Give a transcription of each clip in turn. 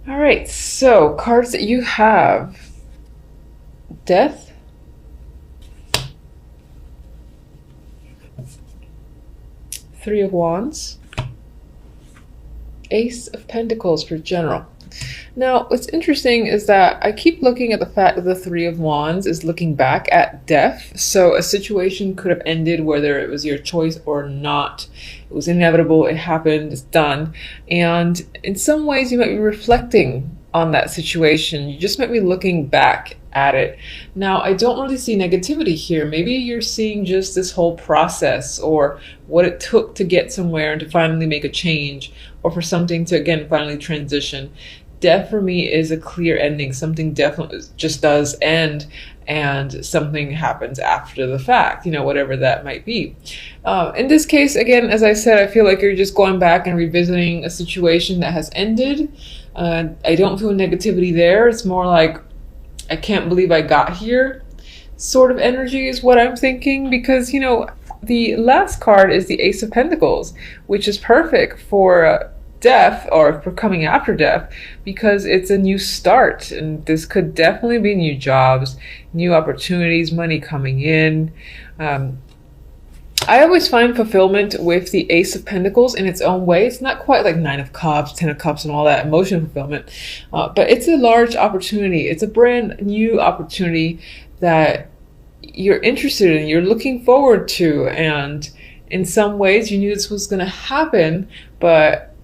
All right, so cards that you have: Death, Three of Wands, Ace of Pentacles for general. Now, what's interesting is that I keep looking at the fact that the Three of Wands is looking back at death. So a situation could have ended whether it was your choice or not. It was inevitable, it happened, it's done. And in some ways you might be reflecting on that situation. You just might be looking back at it. Now, I don't really see negativity here. Maybe you're seeing just this whole process, or what it took to get somewhere and to finally make a change, or for something to, again, finally transition. Death for me is a clear ending. Something definitely just does end, and something happens after the fact, whatever that might be. In this case, again, as I said, I feel like you're just going back and revisiting a situation that has ended. I don't feel negativity there. It's more like, I can't believe I got here sort of energy is what I'm thinking, because, the last card is the Ace of Pentacles, which is perfect for death, or for coming after death, because it's a new start, and this could definitely be new jobs, new opportunities, money coming in. I always find fulfillment with the Ace of Pentacles in its own way. It's not quite like Nine of Cups, Ten of Cups, and all that emotional fulfillment, but it's a large opportunity. It's a brand new opportunity that you're interested in, you're looking forward to, and in some ways you knew this was going to happen, but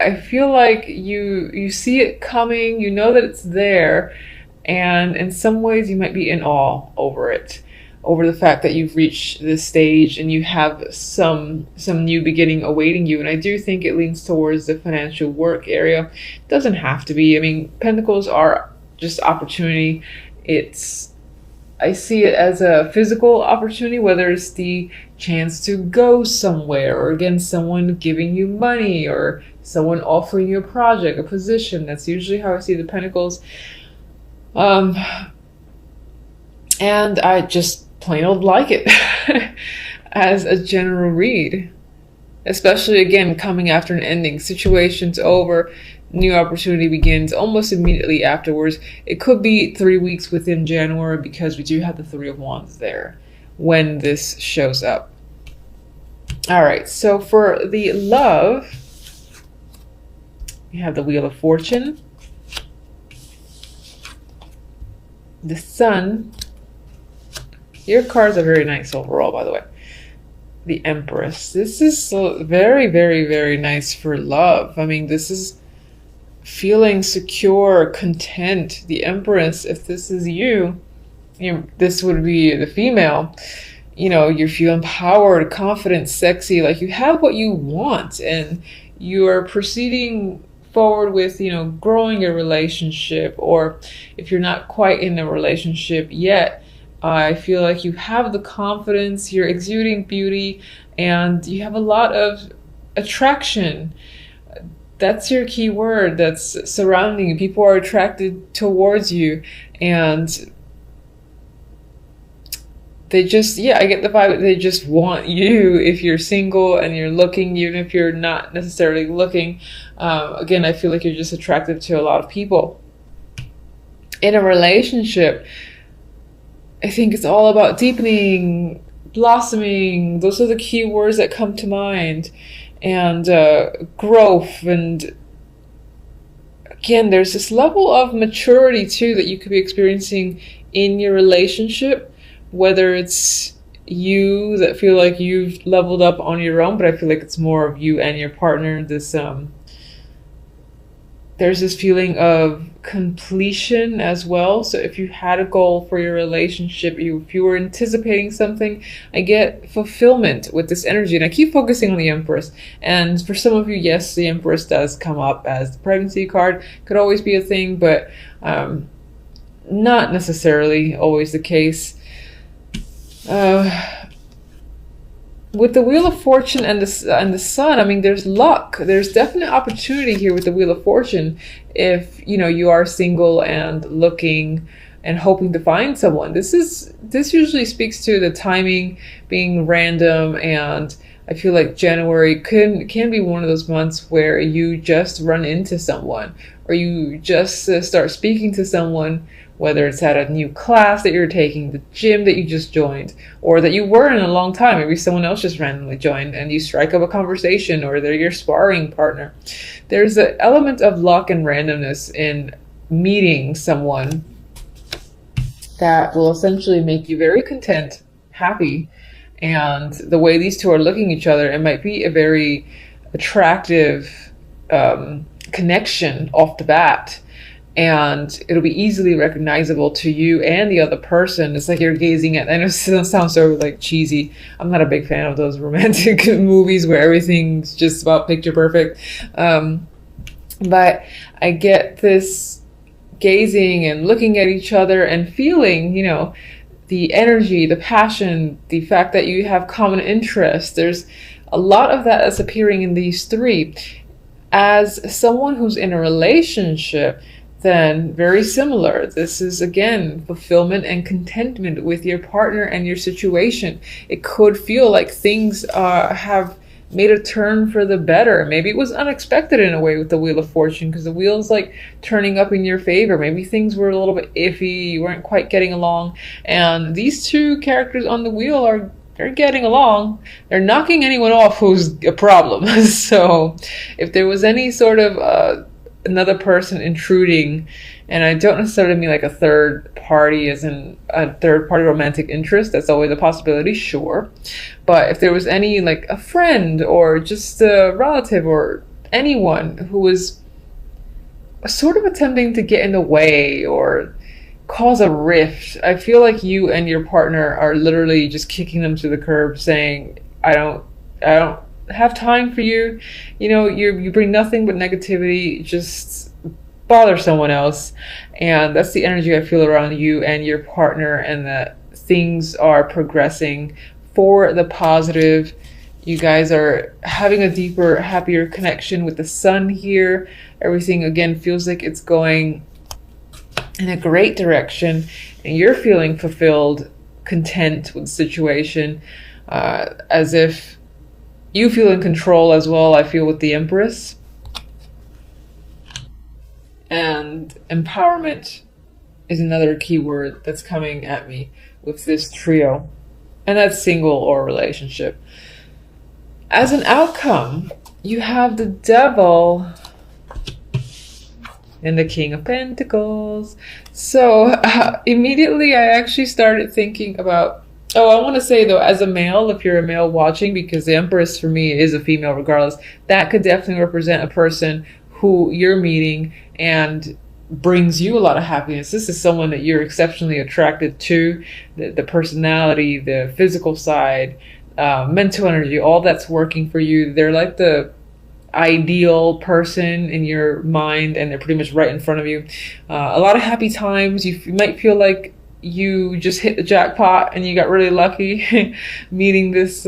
I feel like you see it coming, you know that it's there, and in some ways you might be in awe over it, over the fact that you've reached this stage and you have some new beginning awaiting you. And I do think it leans towards the financial work area. It doesn't have to be. I mean, Pentacles are just opportunity. I see it as a physical opportunity, whether it's the chance to go somewhere, or again, someone giving you money, or someone offering you a project, a position. That's usually how I see the Pentacles. And I just plain old like it as a general read, especially, again, coming after an ending. Situation's over, new opportunity begins almost immediately afterwards. It could be 3 weeks within January, because we do have the Three of Wands there when this shows up. All right, so for the love, we have the Wheel of Fortune, the Sun. Your cards are very nice overall, by the way. The Empress. This is very, very, very nice for love. I mean, this is feeling secure, content. The Empress, if this is you, this would be the female. You feel empowered, confident, sexy, like you have what you want, and you are proceeding forward with, growing your relationship, or if you're not quite in a relationship yet, I feel like you have the confidence, you're exuding beauty, and you have a lot of attraction. That's your key word that's surrounding you. People are attracted towards you, and they just, I get the vibe that they just want you if you're single and you're looking, even if you're not necessarily looking. Again, I feel like you're just attracted to a lot of people. In a relationship, I think it's all about deepening, blossoming. Those are the key words that come to mind. And growth. And again, there's this level of maturity too that you could be experiencing in your relationship, whether it's you that feel like you've leveled up on your own, but I feel like it's more of you and your partner. There's this feeling of completion as well. So if you had a goal for your relationship, if you were anticipating something, I get fulfillment with this energy. And I keep focusing on the Empress. And for some of you, yes, the Empress does come up as the pregnancy card. Could always be a thing, but not necessarily always the case. With the Wheel of Fortune and the Sun, I mean, there's luck. There's definite opportunity here with the Wheel of Fortune. If you are single and looking and hoping to find someone, this usually speaks to the timing being random, and I feel like January can be one of those months where you just run into someone, or you just start speaking to someone, whether it's at a new class that you're taking, the gym that you just joined, or that you were in a long time. Maybe someone else just randomly joined and you strike up a conversation, or they're your sparring partner. There's an element of luck and randomness in meeting someone that will essentially make you very content, happy. And the way these two are looking at each other, it might be a very attractive connection off the bat. And it'll be easily recognizable to you and the other person. It's like you're gazing at, I know it sounds so like cheesy. I'm not a big fan of those romantic movies where everything's just about picture perfect. But I get this gazing and looking at each other and feeling, the energy, the passion, the fact that you have common interests. There's a lot of that that's appearing in these three. As someone who's in a relationship, then very similar. This is, again, fulfillment and contentment with your partner and your situation. It could feel like things have made a turn for the better. Maybe it was unexpected in a way with the Wheel of Fortune, because the wheel's like turning up in your favor. Maybe things were a little bit iffy, you weren't quite getting along, and these two characters on the wheel they're getting along. They're knocking anyone off who's a problem. So if there was any sort of another person intruding, and I don't necessarily mean like a third party as in a third party romantic interest, that's always a possibility, sure. But if there was any, like a friend or just a relative or anyone who was sort of attempting to get in the way or cause a rift, I feel like you and your partner are literally just kicking them to the curb, saying, I don't have time for you. You bring nothing but negativity. Just bother someone else. And that's the energy I feel around you and your partner, and that things are progressing for the positive. You guys are having a deeper, happier connection with the sun here. Everything, again, feels like it's going in a great direction, and you're feeling fulfilled, content with the situation, as if you feel in control as well. I feel with the Empress. And empowerment is another key word that's coming at me with this trio. And that's single or relationship. As an outcome, you have the Devil and the King of Pentacles. So immediately I actually started thinking about, I want to say though, as a male, if you're a male watching, because the Empress for me is a female regardless, that could definitely represent a person who you're meeting and brings you a lot of happiness. This is someone that you're exceptionally attracted to, the personality, the physical side, mental energy, all that's working for you. They're like the ideal person in your mind, and they're pretty much right in front of you. A lot of happy times. You might feel like you just hit the jackpot and you got really lucky meeting this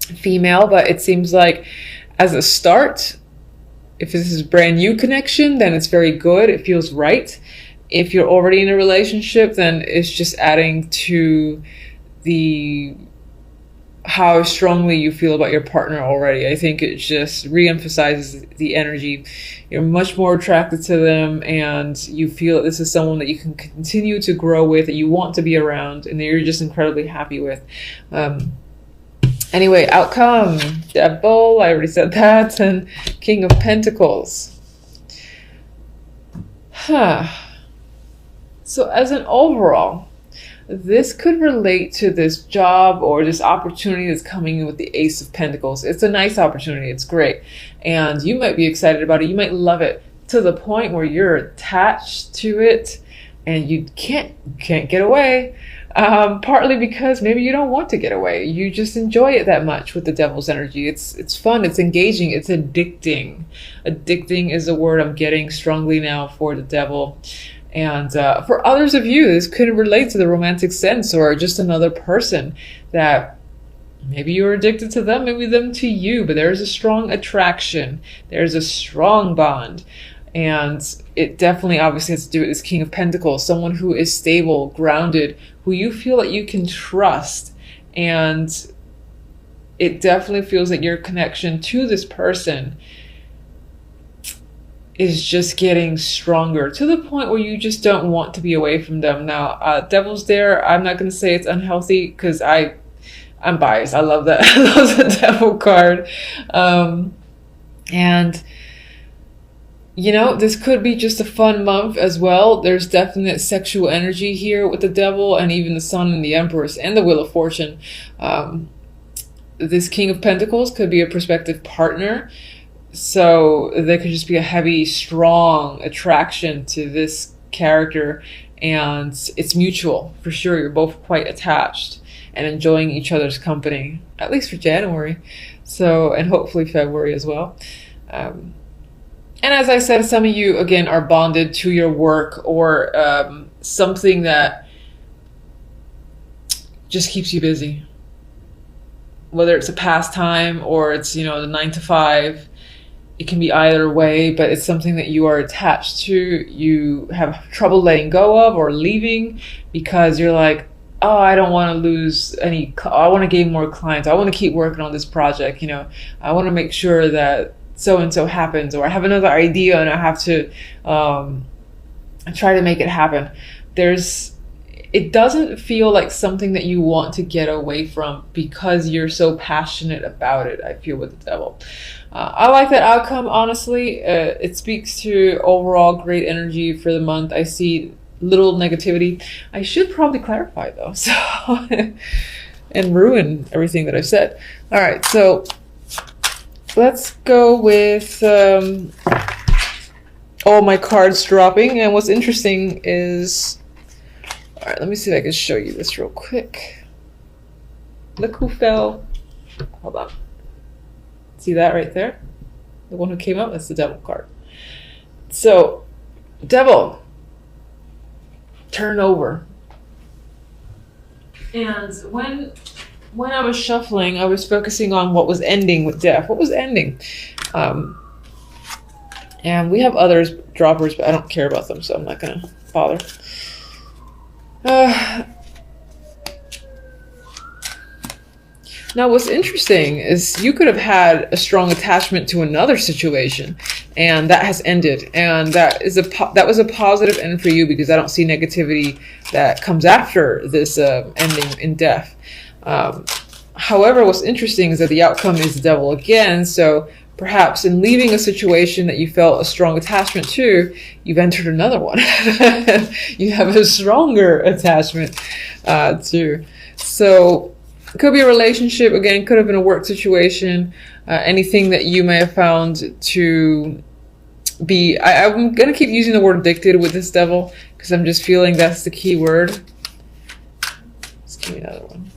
female, but it seems like as a start, if this is a brand new connection, then it's very good. It feels right. If you're already in a relationship, then it's just adding to how strongly you feel about your partner already. I think it just re-emphasizes the energy. You're much more attracted to them, and you feel that this is someone that you can continue to grow with, that you want to be around, and that you're just incredibly happy with. Anyway, outcome, Devil, I already said that, and King of Pentacles. So as an overall, this could relate to this job or this opportunity that's coming in with the Ace of Pentacles. It's a nice opportunity. It's great. And you might be excited about it. You might love it to the point where you're attached to it and you can't get away. Partly because maybe you don't want to get away. You just enjoy it that much with the Devil's energy. It's fun. It's engaging. It's addicting. Addicting is a word I'm getting strongly now for the Devil. And for others of you, this could relate to the romantic sense, or just another person that maybe you're addicted to them, maybe them to you, but there's a strong attraction. There's a strong bond. And it definitely obviously has to do with this King of Pentacles, someone who is stable, grounded, who you feel that you can trust. And it definitely feels like your connection to this person is just getting stronger to the point where you just don't want to be away from them. Now, Devil's there. I'm not going to say it's unhealthy because I'm biased. I love that. I love the Devil card. And, you know, this could be just a fun month as well. There's definite sexual energy here with the Devil and even the Sun and the Empress and the Wheel of Fortune. This King of Pentacles could be a prospective partner. So there could just be a heavy, strong attraction to this character, and it's mutual for sure. You're both quite attached and enjoying each other's company, at least for January. So, and hopefully February as well. And as I said, some of you, again, are bonded to your work or something that just keeps you busy. Whether it's a pastime or it's, you know, the 9 to 5. It can be either way, but it's something that you are attached to. You have trouble letting go of or leaving because you're like, oh, I don't want to lose any, I want to gain more clients. I want to keep working on this project. You know, I want to make sure that so-and-so happens, or I have another idea and I have to try to make it happen. It doesn't feel like something that you want to get away from because you're so passionate about it, I feel, with the Devil. I like that outcome, honestly. It speaks to overall great energy for the month. I see little negativity. I should probably clarify, though, so and ruin everything that I've said. All right, so let's go with all my cards dropping. And what's interesting is, all right, let me see if I can show you this real quick. Look who fell. Hold on. See that right there? The one who came up, that's the Devil card. So, Devil, turn over. And when I was shuffling, I was focusing on what was ending with Death. What was ending? And we have others, droppers, but I don't care about them, so I'm not going to bother. Now, what's interesting is you could have had a strong attachment to another situation, and that has ended. And that was a positive end for you because I don't see negativity that comes after this ending in Death. However, what's interesting is that the outcome is the Devil again. So perhaps in leaving a situation that you felt a strong attachment to, you've entered another one. You have a stronger attachment to. So it could be a relationship, again, could have been a work situation, anything that you may have found to be, I'm going to keep using the word addicted with this Devil because I'm just feeling that's the key word. Let's give me another one.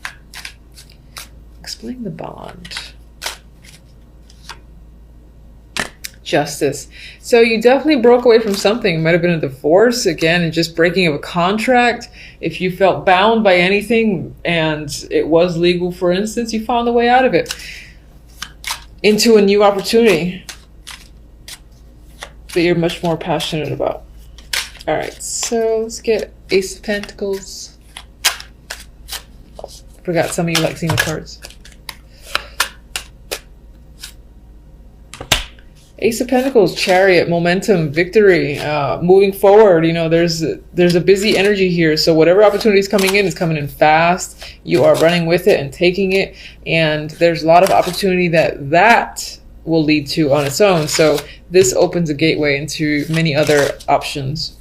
Explain the bond. Justice. So you definitely broke away from something. It might have been a divorce, again, and just breaking of a contract. If you felt bound by anything and it was legal, for instance, you found a way out of it into a new opportunity that you're much more passionate about. All right, so let's get Ace of Pentacles. Oh, forgot some of you like seeing the cards. Ace of Pentacles, Chariot, momentum, victory, moving forward. You know, there's a busy energy here. So whatever opportunity is coming in is coming in fast. You are running with it and taking it. And there's a lot of opportunity that will lead to on its own. So this opens a gateway into many other options.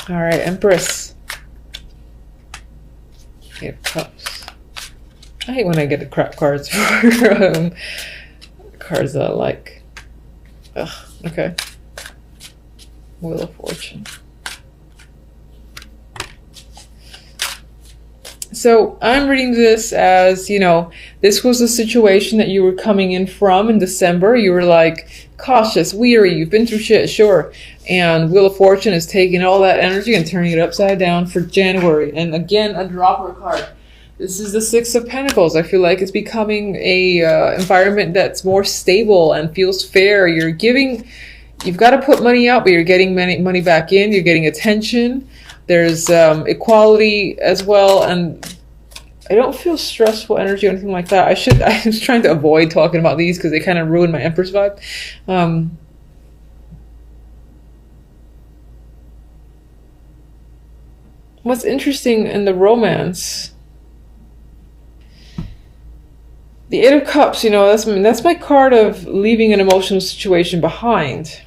All right, Empress. Eight of Cups. I hate when I get the crap cards for cards that I like. Ugh, okay. Wheel of Fortune. So I'm reading this as, you know, this was a situation that you were coming in from in December. You were like cautious, weary, you've been through shit, sure. And Wheel of Fortune is taking all that energy and turning it upside down for January. And again, a dropper card. This is the Six of Pentacles. I feel like it's becoming a environment that's more stable and feels fair. You've got to put money out, but you're getting money back in. You're getting attention. There's equality as well. And I don't feel stressful energy or anything like that. I was trying to avoid talking about these because they kind of ruin my Empress vibe. What's interesting in the romance, the Eight of Cups, you know, that's my card of leaving an emotional situation behind.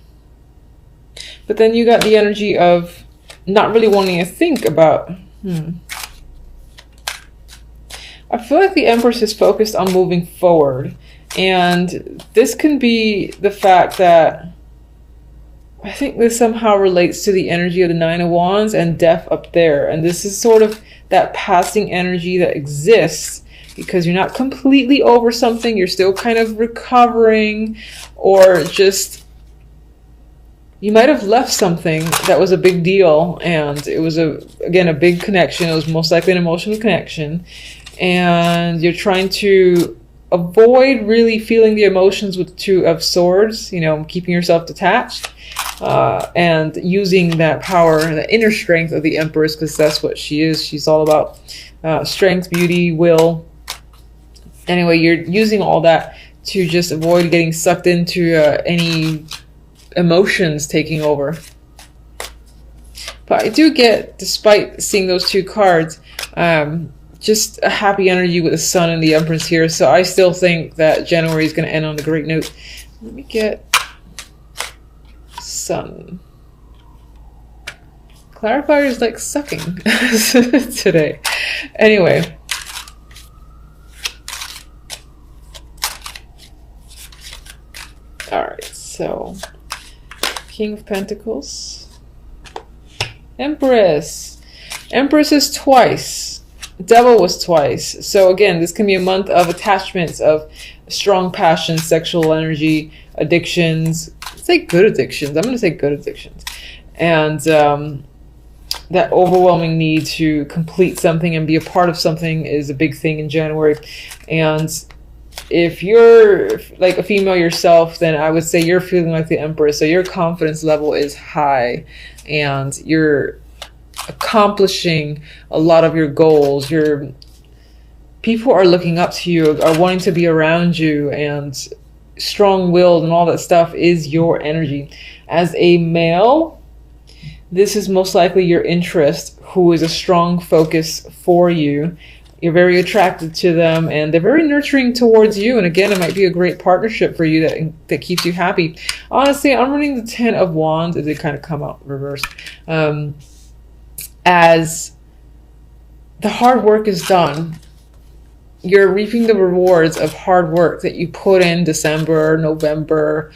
But then you got the energy of not really wanting to think about, I feel like the Empress is focused on moving forward. And this can be the fact that I think this somehow relates to the energy of the Nine of Wands and death up there. And this is sort of that passing energy that exists because you're not completely over something. You're still kind of recovering, or just you might have left something that was a big deal. And it was, again, a big connection. It was most likely an emotional connection. And you're trying to avoid really feeling the emotions with the Two of Swords, you know, keeping yourself detached. And using that power, the inner strength of the Empress, because that's what she is. She's all about strength, beauty, will. Anyway, you're using all that to just avoid getting sucked into any emotions taking over. But I do get, despite seeing those two cards, just a happy energy with the Sun and the Empress here. So I still think that January is going to end on a great note. Let me get Sun. Clarifier is like sucking today. Anyway. Alright, so King of Pentacles. Empress. Empress is twice. Devil was twice. So again, this can be a month of attachments, of strong passion, sexual energy, addictions. Say good addictions. I'm going to say good addictions. And that overwhelming need to complete something and be a part of something is a big thing in January. And if you're like a female yourself, then I would say you're feeling like the Empress. So your confidence level is high and you're accomplishing a lot of your goals. People are looking up to you, are wanting to be around you, and strong-willed and all that stuff is your energy. As a male, this is most likely your interest, who is a strong focus for you. You're very attracted to them and they're very nurturing towards you. And again, it might be a great partnership for you that keeps you happy. Honestly, I'm running the Ten of Wands. It did kind of come out reversed. As the hard work is done, you're reaping the rewards of hard work that you put in December, November,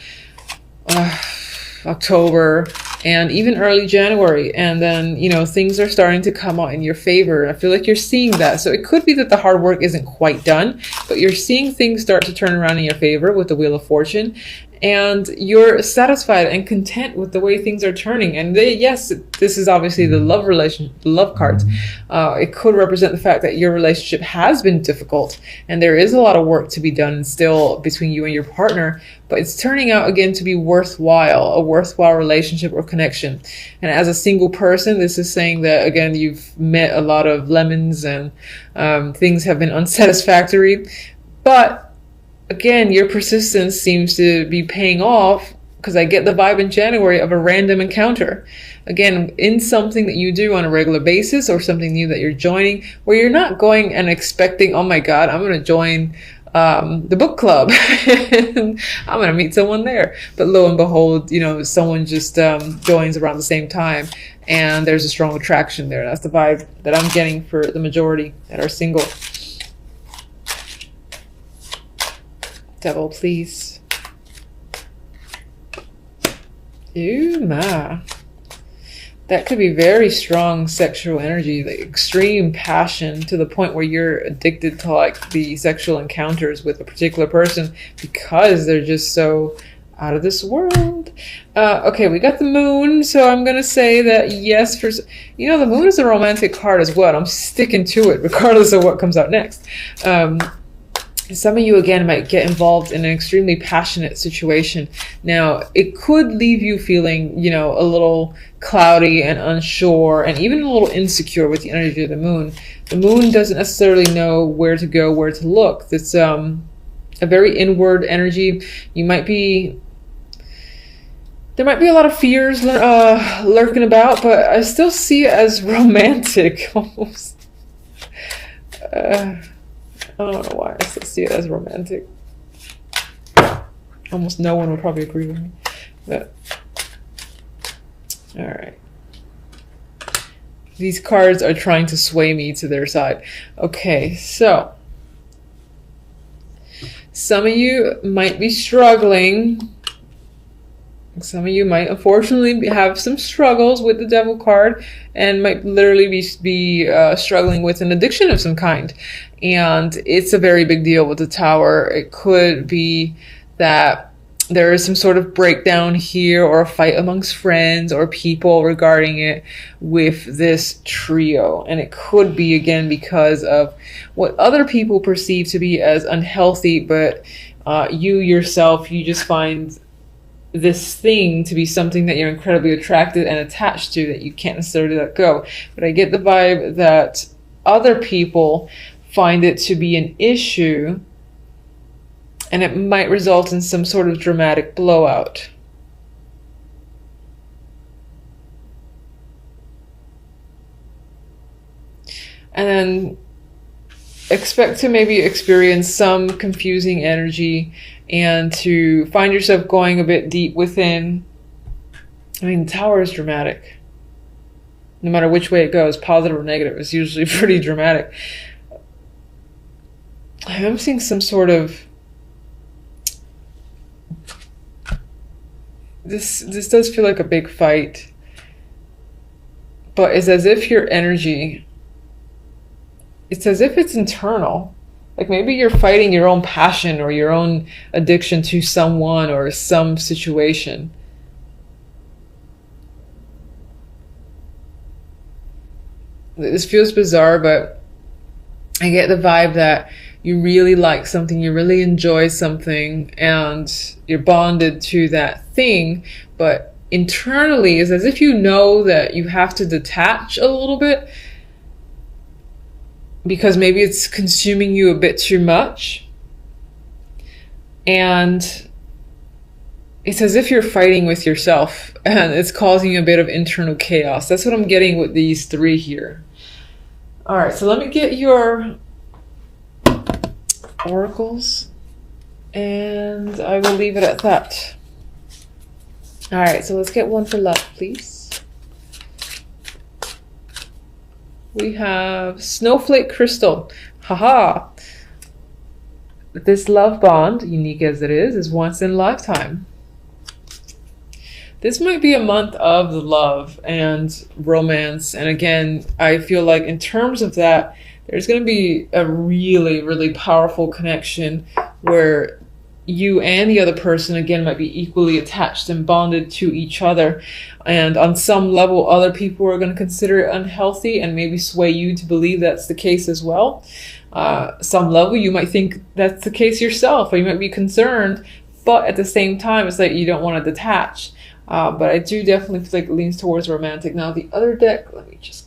October, and even early January. And then, you know, things are starting to come out in your favor. I feel like you're seeing that. So it could be that the hard work isn't quite done, but you're seeing things start to turn around in your favor with the Wheel of Fortune. And you're satisfied and content with the way things are turning. And yes, this is obviously the love relation, the love cards. It could represent the fact that your relationship has been difficult and there is a lot of work to be done still between you and your partner, but it's turning out again to be worthwhile, a worthwhile relationship or connection. And as a single person, this is saying that, again, you've met a lot of lemons and things have been unsatisfactory, but again, your persistence seems to be paying off, because I get the vibe in January of a random encounter. Again, in something that you do on a regular basis or something new that you're joining, where you're not going and expecting, oh my God, I'm going to join the book club. I'm going to meet someone there. But lo and behold, you know, someone just joins around the same time and there's a strong attraction there. That's the vibe that I'm getting for the majority that are single. Devil, please. Ooh, ma. That could be very strong sexual energy, like extreme passion to the point where you're addicted to like the sexual encounters with a particular person because they're just so out of this world. Okay, we got the moon, so I'm gonna say that yes, you know, the moon is a romantic card as well. I'm sticking to it regardless of what comes out next. Some of you, again, might get involved in an extremely passionate situation. Now, it could leave you feeling, you know, a little cloudy and unsure and even a little insecure with the energy of the moon. The moon doesn't necessarily know where to go, where to look. It's a very inward energy. You might be... There might be a lot of fears lurking about, but I still see it as romantic, almost. I don't know why I still see it as romantic. Almost no one would probably agree with me. But all right. These cards are trying to sway me to their side. Okay, so some of you might be struggling. Some of you might unfortunately have some struggles with the Devil card and might literally be struggling with an addiction of some kind. And it's a very big deal with the Tower. It could be that there is some sort of breakdown here or a fight amongst friends or people regarding it with this trio. And it could be, again, because of what other people perceive to be as unhealthy, but you yourself, you just find this thing to be something that you're incredibly attracted and attached to that you can't necessarily let go. But I get the vibe that other people find it to be an issue and it might result in some sort of dramatic blowout. And then expect to maybe experience some confusing energy and to find yourself going a bit deep within. I mean, the Tower is dramatic. No matter which way it goes, positive or negative, it's usually pretty dramatic. I'm seeing some sort of... This does feel like a big fight. But it's as if your energy... It's as if it's internal. Like maybe you're fighting your own passion or your own addiction to someone or some situation. This feels bizarre, but I get the vibe that you really like something, you really enjoy something, and you're bonded to that thing, but internally it's as if you know that you have to detach a little bit because maybe it's consuming you a bit too much. And it's as if you're fighting with yourself and it's causing a bit of internal chaos. That's what I'm getting with these three here. All right, so let me get your oracles and I will leave it at that. All right, so let's get one for love, please. We have Snowflake Crystal. Haha. This love bond, unique as it is once in a lifetime. This might be a month of the love and romance. And again, I feel like in terms of that, there's going to be a really, really powerful connection where you and the other person, again, might be equally attached and bonded to each other. And on some level, other people are going to consider it unhealthy and maybe sway you to believe that's the case as well. Some level, you might think that's the case yourself, or you might be concerned, but at the same time, it's like you don't want to detach. But I do definitely feel like it leans towards romantic. Now, the other deck, let me just